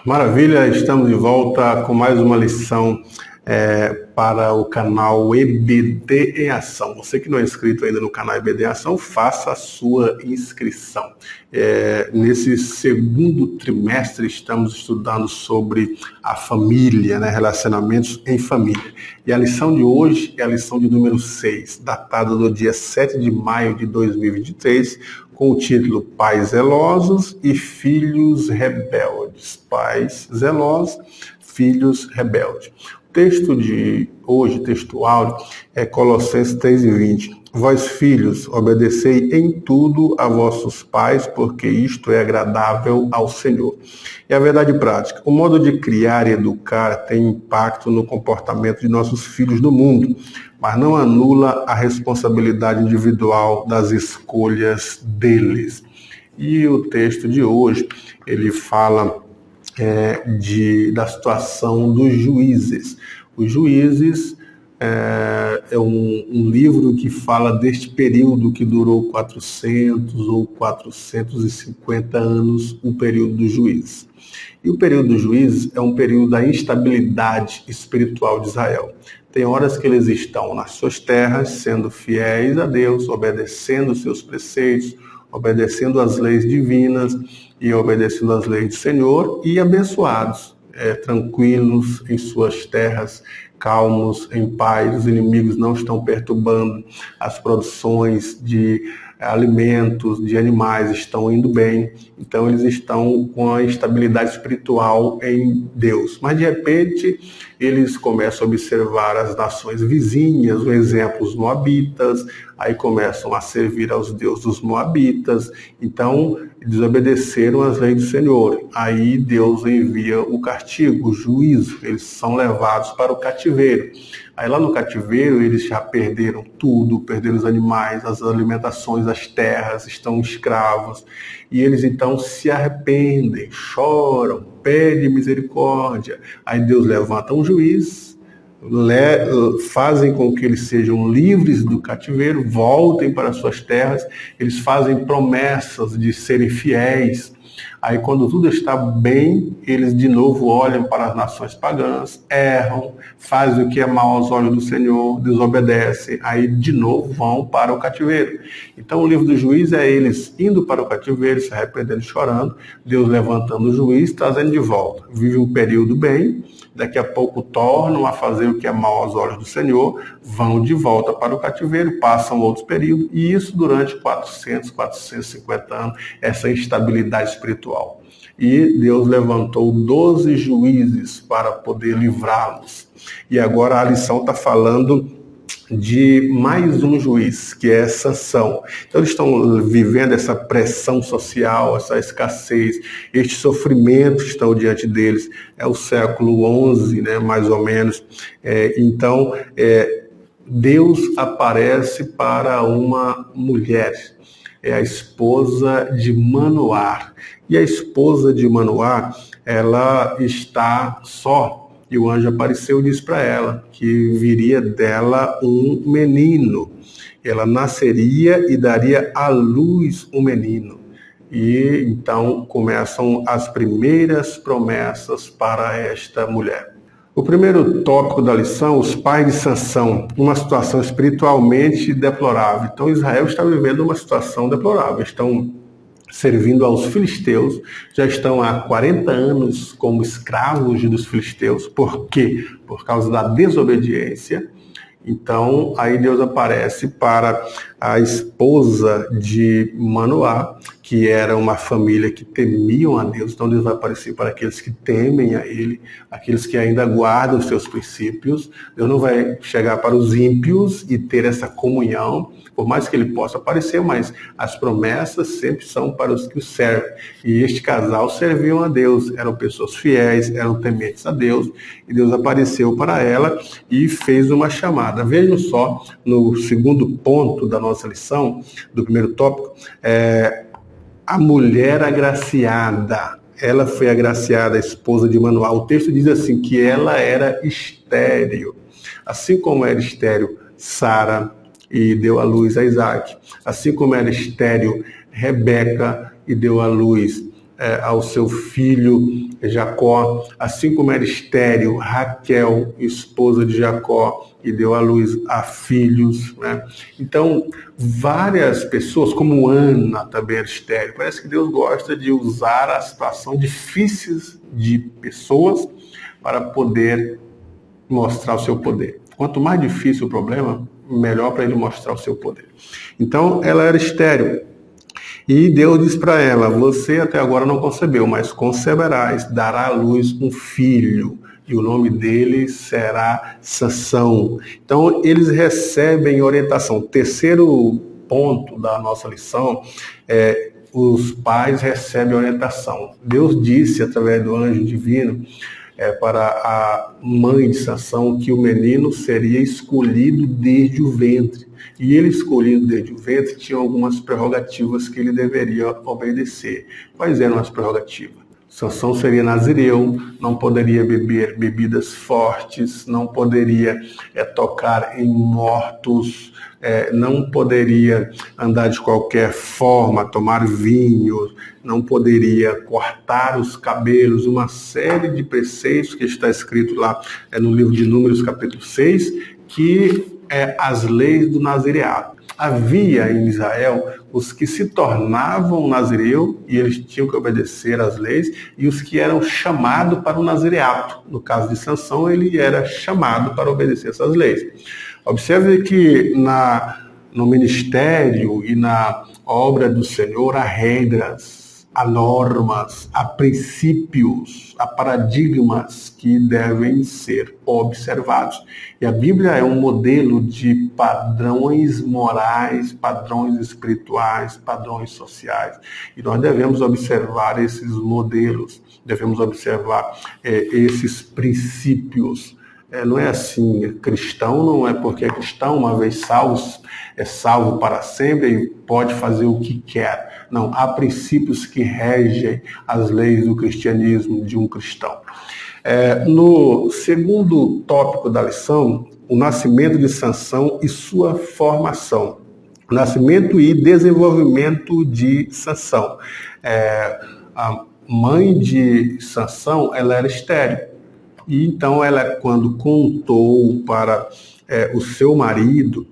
Maravilha, estamos de volta com mais uma lição para o canal EBD em Ação. Você que não é inscrito ainda no canal EBD em Ação, faça a sua inscrição. Nesse segundo trimestre estamos estudando sobre a família, relacionamentos em família. E a lição de hoje é a lição de número 6, datada do dia 7 de maio de 2023, com o título Pais Zelosos e Filhos Rebeldes. Pais zelosos, filhos rebeldes. O texto de hoje, texto áureo, é Colossenses 3:20. Vós, filhos, obedecei em tudo a vossos pais, porque isto é agradável ao Senhor. E a verdade prática, o modo de criar e educar tem impacto no comportamento de nossos filhos no mundo, mas não anula a responsabilidade individual das escolhas deles. E o texto de hoje, ele fala da situação dos juízes. Os juízes é um livro que fala deste período que durou 400 ou 450 anos, o período dos juízes. E o período dos juízes é um período da instabilidade espiritual de Israel. Tem horas que eles estão nas suas terras, sendo fiéis a Deus, obedecendo os seus preceitos, obedecendo às leis divinas e obedecendo às leis do Senhor, e abençoados, tranquilos em suas terras, calmos, em paz. Os inimigos não estão perturbando as produções de alimentos, de animais, estão indo bem. Então eles estão com a estabilidade espiritual em Deus. Mas de repente eles começam a observar as nações vizinhas, o exemplo, os moabitas, aí começam a servir aos deuses dos moabitas, então desobedeceram às leis do Senhor. Aí Deus envia o castigo, o juízo, eles são levados para o cativeiro. Aí lá no cativeiro eles já perderam tudo, perderam os animais, as alimentações, as terras, estão escravos. E eles então se arrependem, choram, pedem misericórdia. Aí Deus levanta um juiz, fazem com que eles sejam livres do cativeiro, voltem para suas terras, eles fazem promessas de serem fiéis. Aí quando tudo está bem, eles de novo olham para as nações pagãs, erram, fazem o que é mal aos olhos do Senhor, desobedecem, aí de novo vão para o cativeiro. Então o livro do juiz é eles indo para o cativeiro, se arrependendo e chorando, Deus levantando o juiz, trazendo de volta. Vive um período bem, daqui a pouco tornam a fazer o que é mal aos olhos do Senhor, vão de volta para o cativeiro, passam outros períodos, e isso durante 400, 450 anos, essa instabilidade espiritual. E Deus levantou 12 juízes para poder livrá-los. E agora a lição está falando de mais um juiz, que é Sansão. Então eles estão vivendo essa pressão social, essa escassez, este sofrimento estão diante deles. É o século XI, mais ou menos. Então Deus aparece para uma mulher, é a esposa de Manoá. E a esposa de Manoá, ela está só. E o anjo apareceu e disse para ela que viria dela um menino. Ela nasceria e daria à luz um menino. E então começam as primeiras promessas para esta mulher. O primeiro tópico da lição, os pais de Sansão, uma situação espiritualmente deplorável. Então Israel está vivendo uma situação deplorável, estão servindo aos filisteus, já estão há 40 anos como escravos dos filisteus. Por quê? Por causa da desobediência. Então, aí Deus aparece para a esposa de Manoá, que era uma família que temiam a Deus. Então Deus vai aparecer para aqueles que temem a Ele, aqueles que ainda guardam os seus princípios. Deus não vai chegar para os ímpios e ter essa comunhão, por mais que Ele possa aparecer, mas as promessas sempre são para os que o servem. E este casal serviam a Deus, eram pessoas fiéis, eram tementes a Deus, e Deus apareceu para ela e fez uma chamada. Vejam só, no segundo ponto da nossa lição, do primeiro tópico, a mulher agraciada. Ela foi agraciada, a esposa de Manoá. O texto diz assim, que ela era estéril. Assim como era estéril Sara, e deu à luz a Isaac. Assim como era estéril Rebeca, e deu à luz ao seu filho Jacó, assim como era estéril Raquel, esposa de Jacó, e deu à luz a filhos, né? Então, várias pessoas, como Ana também era estéril. Parece que Deus gosta de usar a situação difíceis de pessoas para poder mostrar o seu poder. Quanto mais difícil o problema, melhor para ele mostrar o seu poder. Então, ela era estéril. E Deus diz para ela: você até agora não concebeu, mas conceberás, dará à luz um filho, e o nome dele será Sansão. Então, eles recebem orientação. Terceiro ponto da nossa lição é: os pais recebem orientação. Deus disse, através do anjo divino, para a mãe de Sansão, que o menino seria escolhido desde o ventre. E ele, escolhido desde o ventre, tinha algumas prerrogativas que ele deveria obedecer. Quais eram as prerrogativas? Sansão seria nazireu, não poderia beber bebidas fortes, não poderia tocar em mortos, não poderia andar de qualquer forma, tomar vinho, não poderia cortar os cabelos, uma série de preceitos que está escrito lá no livro de Números, capítulo 6, que é as leis do nazireado. Havia em Israel os que se tornavam nazireu e eles tinham que obedecer às leis, e os que eram chamados para o nazireato. No caso de Sansão, ele era chamado para obedecer essas leis. Observe que no ministério e na obra do Senhor há regras, há normas, há princípios, há paradigmas que devem ser observados. E a Bíblia é um modelo de padrões morais, padrões espirituais, padrões sociais. E nós devemos observar esses modelos, devemos observar esses princípios. Não é assim, cristão não é porque é cristão, uma vez salvo, é salvo para sempre e pode fazer o que quer. Não, há princípios que regem as leis do cristianismo de um cristão. No segundo tópico da lição, o nascimento de Sansão e sua formação. O nascimento e desenvolvimento de Sansão. A mãe de Sansão, ela era estéril. E então ela, quando contou para o seu marido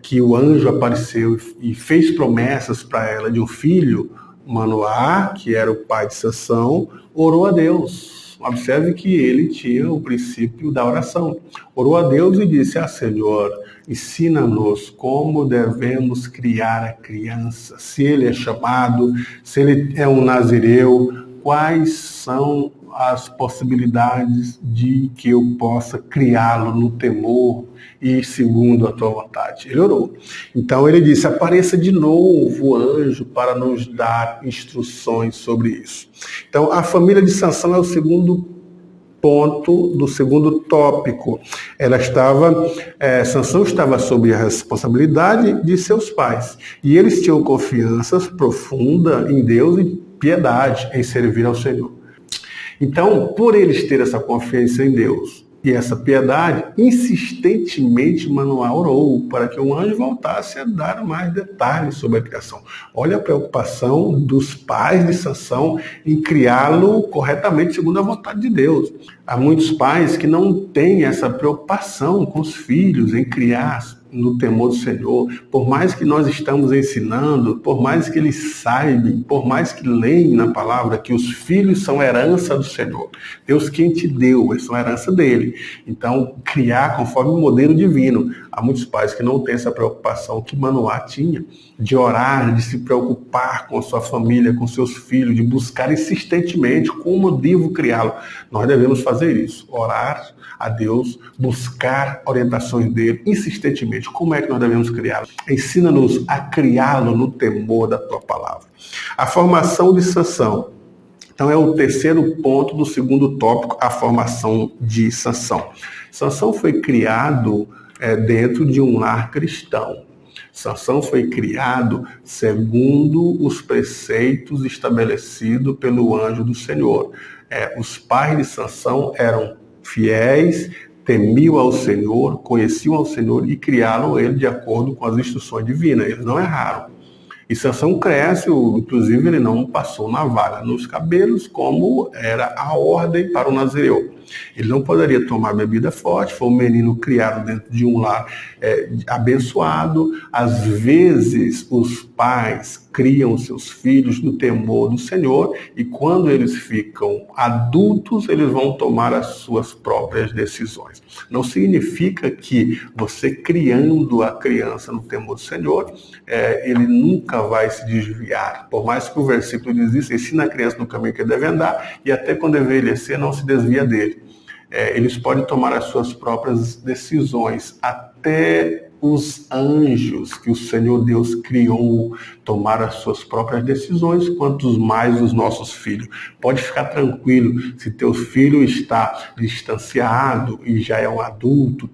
que o anjo apareceu e fez promessas para ela de um filho, Manoá, que era o pai de Sansão, orou a Deus. Observe que ele tinha o princípio da oração. Orou a Deus e disse: Senhor, ensina-nos como devemos criar a criança. Se ele é chamado, se ele é um nazireu, quais são as possibilidades de que eu possa criá-lo no temor e segundo a tua vontade. Ele orou. Então ele disse: apareça de novo o anjo para nos dar instruções sobre isso. Então a família de Sansão é o segundo ponto do segundo tópico. Sansão estava sob a responsabilidade de seus pais. E eles tinham confiança profunda em Deus e piedade em servir ao Senhor. Então, por eles terem essa confiança em Deus e essa piedade, insistentemente Manoá orou para que o anjo voltasse a dar mais detalhes sobre a criação. Olha a preocupação dos pais de Sansão em criá-lo corretamente segundo a vontade de Deus. Há muitos pais que não têm essa preocupação com os filhos em criar no temor do Senhor. Por mais que nós estamos ensinando, por mais que eles saibam, por mais que leem na palavra que os filhos são herança do Senhor. Deus quem te deu, eles são herança dele. Então, criar conforme o modelo divino. Há muitos pais que não têm essa preocupação que Manoá tinha, de orar, de se preocupar com a sua família, com seus filhos, de buscar insistentemente como eu devo criá-lo. Nós devemos fazer isso, orar a Deus, buscar orientações dele insistentemente. Como é que nós devemos criá-lo? Ensina-nos a criá-lo no temor da tua palavra. A formação de Sansão. Então é o terceiro ponto do segundo tópico, a formação de Sansão. Sansão foi criado dentro de um lar cristão. Sansão foi criado segundo os preceitos estabelecidos pelo anjo do Senhor. Os pais de Sansão eram fiéis, temiam ao Senhor, conheciam ao Senhor e criaram ele de acordo com as instruções divinas. Eles não erraram. E Sansão cresce, inclusive ele não passou navalha nos cabelos, como era a ordem para o nazireu. Ele não poderia tomar bebida forte, foi um menino criado dentro de um lar abençoado. Às vezes, os pais criam seus filhos no temor do Senhor, e quando eles ficam adultos, eles vão tomar as suas próprias decisões. Não significa que você criando a criança no temor do Senhor, ele nunca vai se desviar. Por mais que o versículo diz isso, ensina a criança no caminho que deve andar, e até quando envelhecer não se desvia dele. Eles podem tomar as suas próprias decisões. Até os anjos que o Senhor Deus criou tomaram as suas próprias decisões, quantos mais os nossos filhos. Pode ficar tranquilo, se teu filho está distanciado e já é um adulto,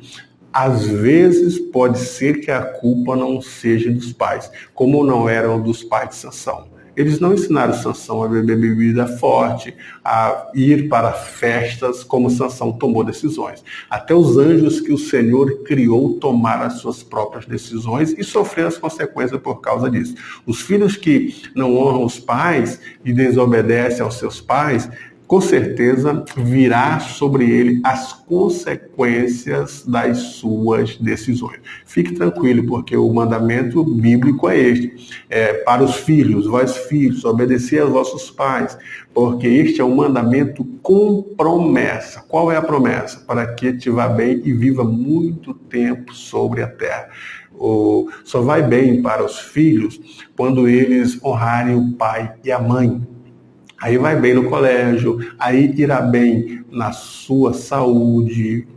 às vezes pode ser que a culpa não seja dos pais, como não eram dos pais de Sansão. Eles não ensinaram Sansão a beber bebida forte, a ir para festas, como Sansão tomou decisões. Até os anjos que o Senhor criou tomaram as suas próprias decisões e sofreram as consequências por causa disso. Os filhos que não honram os pais e desobedecem aos seus pais, com certeza virá sobre ele as consequências das suas decisões. Fique tranquilo, porque o mandamento bíblico é este. Para os filhos, vós filhos, obedecei aos vossos pais, porque este é um mandamento com promessa. Qual é a promessa? Para que te vá bem e viva muito tempo sobre a terra. Só vai bem para os filhos quando eles honrarem o pai e a mãe. Aí vai bem no colégio, aí irá bem na sua saúde,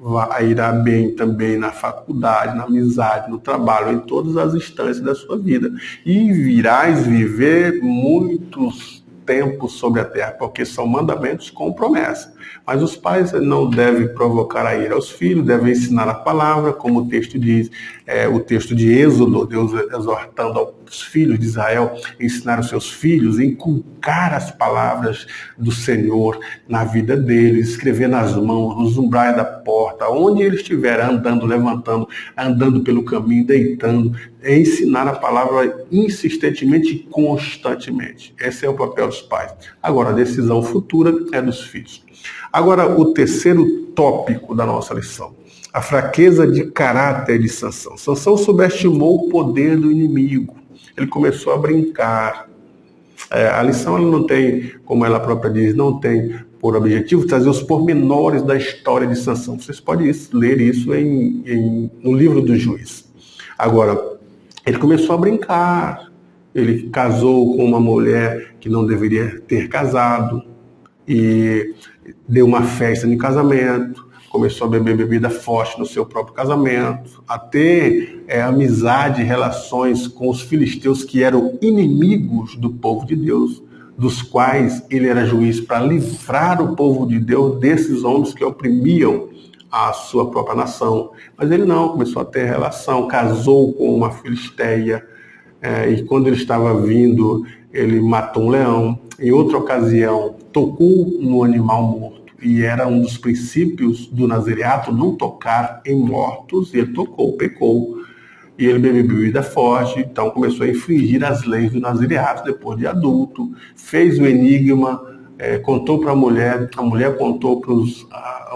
irá bem também na faculdade, na amizade, no trabalho, em todas as instâncias da sua vida. E virás viver muitos tempos sobre a terra, porque são mandamentos com promessa. Mas os pais não devem provocar a ira aos filhos, devem ensinar a palavra, como o texto diz, o texto de Êxodo, Deus exortando aos filhos de Israel, ensinar os seus filhos, inculcar as palavras do Senhor na vida deles, escrever nas mãos, nos umbrais da porta, onde ele estiver andando, levantando, andando pelo caminho, deitando, ensinar a palavra insistentemente e constantemente. Esse é o papel dos pais. Agora, a decisão futura é dos filhos. Agora, o terceiro tópico da nossa lição, a fraqueza de caráter de Sansão. Sansão subestimou o poder do inimigo. Ele começou a brincar. A lição ela não tem, como ela própria diz, não tem por objetivo trazer os pormenores da história de Sansão. Vocês podem ler isso no livro do Juiz. Agora, ele começou a brincar. Ele casou com uma mulher que não deveria ter casado e deu uma festa de casamento, começou a beber bebida forte no seu próprio casamento, a ter amizade e relações com os filisteus que eram inimigos do povo de Deus, dos quais ele era juiz para livrar o povo de Deus desses homens que oprimiam a sua própria nação. Mas ele não, começou a ter relação, casou com uma filisteia, e quando ele estava vindo, ele matou um leão. Em outra ocasião, tocou no animal morto, e era um dos princípios do nazireato não tocar em mortos, e ele tocou, pecou, e ele bebeu bebida forte, então começou a infringir as leis do nazireato depois de adulto, fez o enigma, contou para a mulher contou para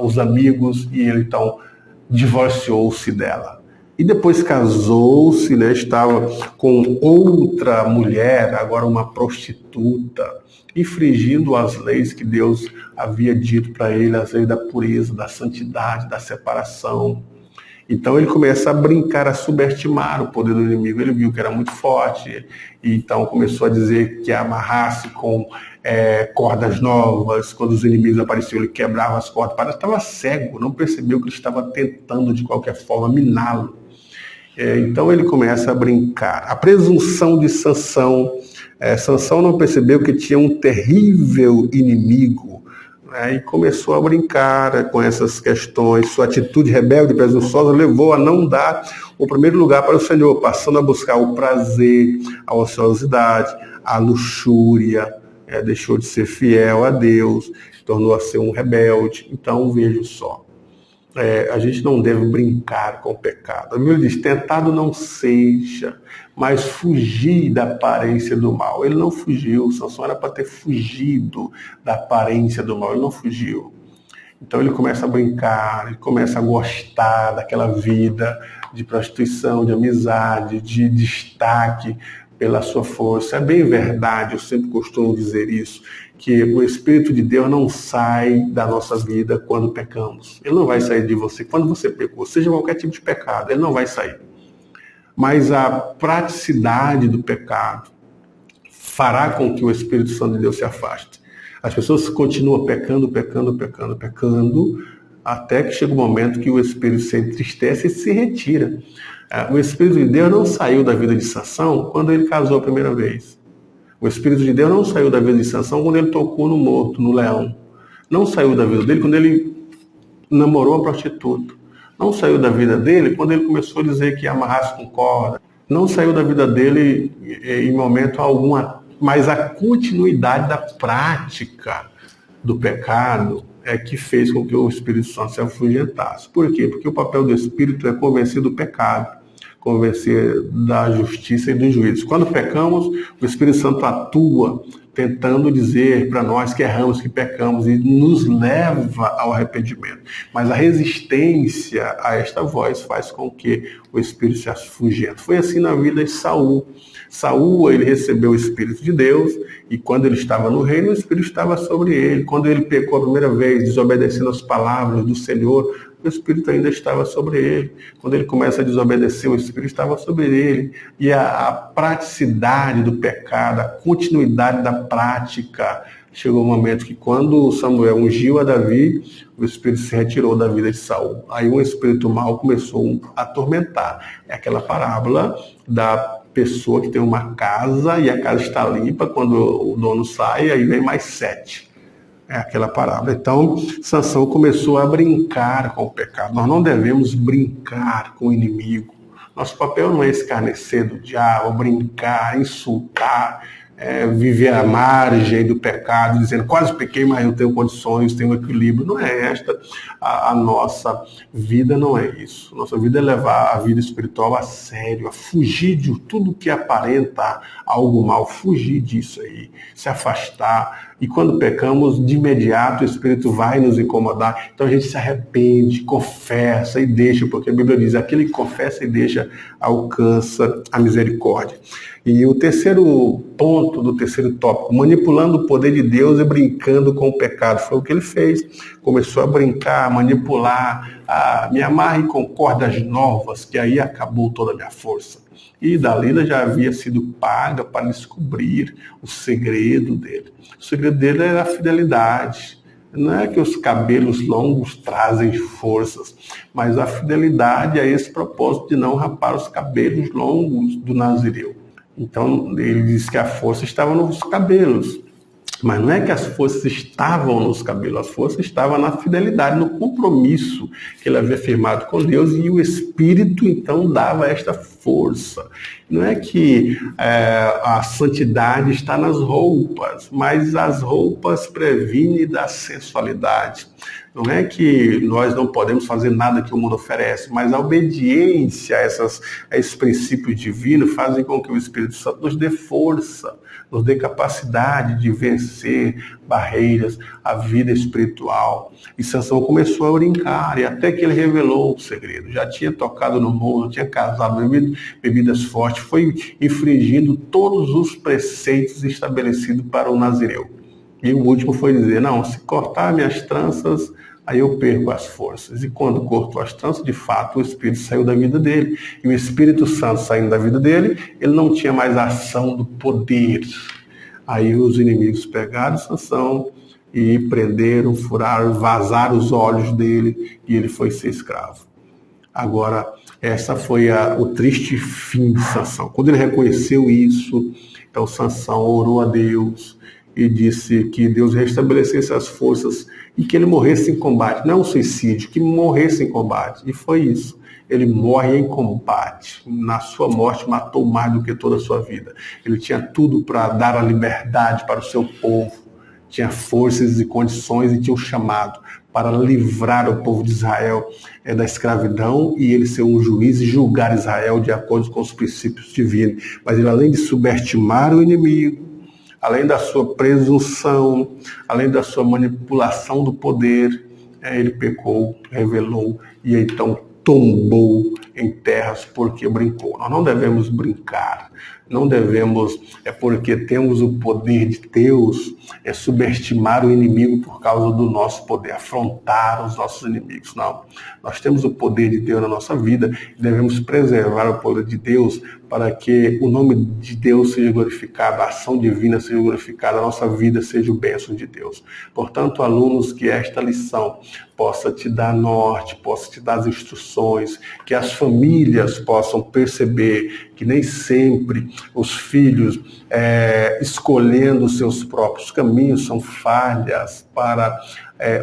os amigos, e ele então divorciou-se dela. E depois casou-se, estava com outra mulher, agora uma prostituta, infringindo as leis que Deus havia dito para ele, as leis da pureza, da santidade, da separação. Então ele começa a brincar, a subestimar o poder do inimigo. Ele viu que era muito forte, e então começou a dizer que amarrasse com cordas novas. Quando os inimigos apareciam, ele quebrava as cordas. Parece que estava cego, não percebeu que ele estava tentando de qualquer forma miná-lo. Então ele começa a brincar. A presunção de Sansão. Sansão não percebeu que tinha um terrível inimigo, e começou a brincar com essas questões. Sua atitude rebelde e presunçosa levou a não dar o primeiro lugar para o Senhor, passando a buscar o prazer, a ociosidade, a luxúria, deixou de ser fiel a Deus, tornou a ser um rebelde. Então veja só, a gente não deve brincar com o pecado. A Bíblia diz, tentado não seja, mas fugir da aparência do mal. Ele não fugiu, Sansão era para ter fugido da aparência do mal, ele não fugiu. Então ele começa a brincar, ele começa a gostar daquela vida de prostituição, de amizade, de destaque pela sua força. É bem verdade, eu sempre costumo dizer isso, que o Espírito de Deus não sai da nossa vida quando pecamos. Ele não vai sair de você quando você pecou, seja qualquer tipo de pecado, ele não vai sair. Mas a praticidade do pecado fará com que o Espírito Santo de Deus se afaste. As pessoas continuam pecando, até que chega o momento que o Espírito se entristece e se retira. O Espírito de Deus não saiu da vida de Sansão quando ele casou a primeira vez. O Espírito de Deus não saiu da vida de Sansão quando ele tocou no morto, no leão. Não saiu da vida dele quando ele namorou a prostituta. Não saiu da vida dele quando ele começou a dizer que amarrasse com corda. Não saiu da vida dele em momento algum, mas a continuidade da prática do pecado é que fez com que o Espírito Santo se afugentasse. Por quê? Porque o papel do Espírito é convencer do pecado, convencer da justiça e do juízo. Quando pecamos, o Espírito Santo atua tentando dizer para nós que erramos, que pecamos, e nos leva ao arrependimento. Mas a resistência a esta voz faz com que o Espírito se afugente. Foi assim na vida de Saul. Saul, ele recebeu o Espírito de Deus, e quando ele estava no reino, o Espírito estava sobre ele. Quando ele pecou a primeira vez, desobedecendo as palavras do Senhor, o Espírito ainda estava sobre ele. Quando ele começa a desobedecer, o Espírito estava sobre ele. E a praticidade do pecado, a continuidade da prática, chegou um momento que quando Samuel ungiu a Davi, o Espírito se retirou da vida de Saul. Aí um espírito mau começou a atormentar. É aquela parábola da pessoa que tem uma casa e a casa está limpa, quando o dono sai, aí vem mais 7. É aquela parábola. Então, Sansão começou a brincar com o pecado. Nós não devemos brincar com o inimigo. Nosso papel não é escarnecer do diabo, brincar, insultar, viver à margem do pecado, dizendo quase pequei, mas eu tenho condições, tenho equilíbrio. Não é esta a nossa vida, não é isso. Nossa vida é levar a vida espiritual a sério, a fugir de tudo que aparenta algo mal, fugir disso aí, se afastar. E quando pecamos, de imediato o Espírito vai nos incomodar. Então a gente se arrepende, confessa e deixa, porque a Bíblia diz, aquele que confessa e deixa alcança a misericórdia. E o terceiro ponto do terceiro tópico, manipulando o poder de Deus e brincando com o pecado. Foi o que ele fez. Começou a brincar, manipular, me amarre com cordas novas, que aí acabou toda a minha força. E Dalila já havia sido paga para descobrir o segredo dele. O segredo dele era a fidelidade. Não é que os cabelos longos trazem forças, mas a fidelidade é esse propósito de não rapar os cabelos longos do Nazireu. Então, ele diz que a força estava nos cabelos. Mas não é que as forças estavam nos cabelos, as forças estavam na fidelidade, no compromisso que ele havia firmado com Deus, e o Espírito, então, dava esta força. Não é que a santidade está nas roupas, mas as roupas previnem da sensualidade. Não é que nós não podemos fazer nada que o mundo oferece, mas a obediência a esse princípio divino fazem com que o Espírito Santo nos dê força, nos dê capacidade de vencer barreiras, a vida espiritual. E Sansão começou a brincar, e até que ele revelou o segredo. Já tinha tocado no mundo, tinha casado, bebido bebidas fortes, foi infringindo todos os preceitos estabelecidos para o Nazireu. E o último foi dizer, não, se cortar minhas tranças, aí eu perco as forças. E quando cortou as tranças, de fato, o Espírito saiu da vida dele. E o Espírito Santo saindo da vida dele, ele não tinha mais a ação do poder. Aí os inimigos pegaram Sansão e prenderam, furaram, vazaram os olhos dele, e ele foi ser escravo. Agora, essa foi o triste fim de Sansão. Quando ele reconheceu isso, então Sansão orou a Deus e disse que Deus restabelecesse as forças e que ele morresse em combate. Não é um suicídio, que morresse em combate. E foi isso. Ele morre em combate. Na sua morte matou mais do que toda a sua vida. Ele tinha tudo para dar a liberdade para o seu povo. tinha forças e condições e tinha um chamado para livrar o povo de Israel da escravidão e ele ser um juiz e julgar Israel de acordo com os princípios divinos. Mas ele, além de subestimar o inimigo, além da sua presunção, além da sua manipulação do poder, ele pecou, revelou e então tombou em terras porque brincou. Nós não devemos brincar, não devemos, porque temos o poder de Deus, subestimar o inimigo por causa do nosso poder, afrontar os nossos inimigos. Não, nós temos o poder de Deus na nossa vida e devemos preservar o poder de Deus para que o nome de Deus seja glorificado, a ação divina seja glorificada, a nossa vida seja o bênção de Deus. Portanto, alunos, que esta lição possa te dar norte, possa te dar as instruções, que as famílias possam perceber que nem sempre os filhos escolhendo seus próprios caminhos são falhas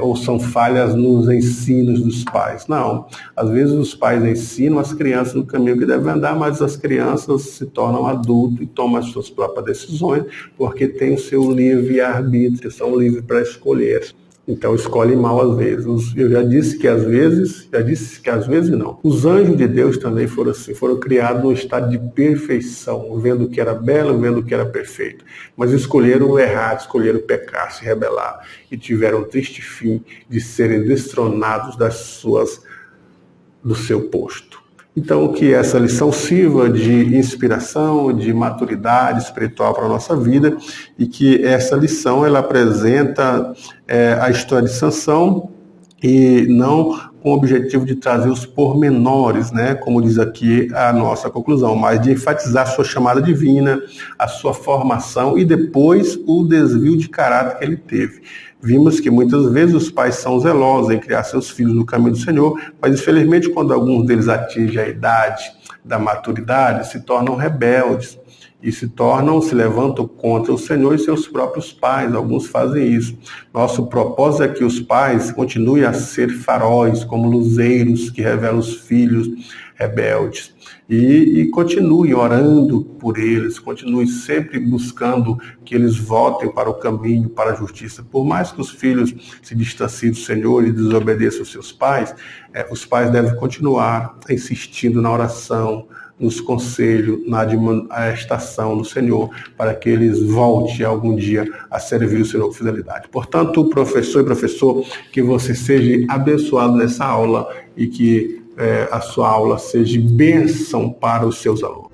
ou são falhas nos ensinos dos pais. Não, às vezes os pais ensinam as crianças no caminho que devem andar, mas as crianças se tornam adultos e tomam as suas próprias decisões porque têm o seu livre-arbítrio, são livres para escolher. Então escolhe mal às vezes. Eu já disse que às vezes não. Os anjos de Deus também foram assim, foram criados num estado de perfeição, vendo o que era belo, vendo o que era perfeito. Mas escolheram errar, escolheram pecar, se rebelar e tiveram um triste fim de serem destronados do seu posto. Então, que essa lição sirva de inspiração, de maturidade espiritual para a nossa vida e que essa lição ela apresenta a história de Sansão e não com o objetivo de trazer os pormenores, né, como diz aqui a nossa conclusão, mas de enfatizar a sua chamada divina, a sua formação e depois o desvio de caráter que ele teve. Vimos que muitas vezes os pais são zelosos em criar seus filhos no caminho do Senhor, mas infelizmente quando alguns deles atingem a idade da maturidade, se tornam rebeldes e se levantam contra o Senhor e seus próprios pais. Alguns fazem isso. Nosso propósito é que os pais continuem a ser faróis, como luzeiros que revelam os filhos rebeldes. E continue orando por eles, continue sempre buscando que eles voltem para o caminho, para a justiça. Por mais que os filhos se distanciem do Senhor e desobedeçam aos seus pais, os pais devem continuar insistindo na oração, nos conselhos, na admoestação do Senhor, para que eles voltem algum dia a servir o Senhor com fidelidade. Portanto, professor e professor, que você seja abençoado nessa aula e que a sua aula seja bênção para os seus alunos.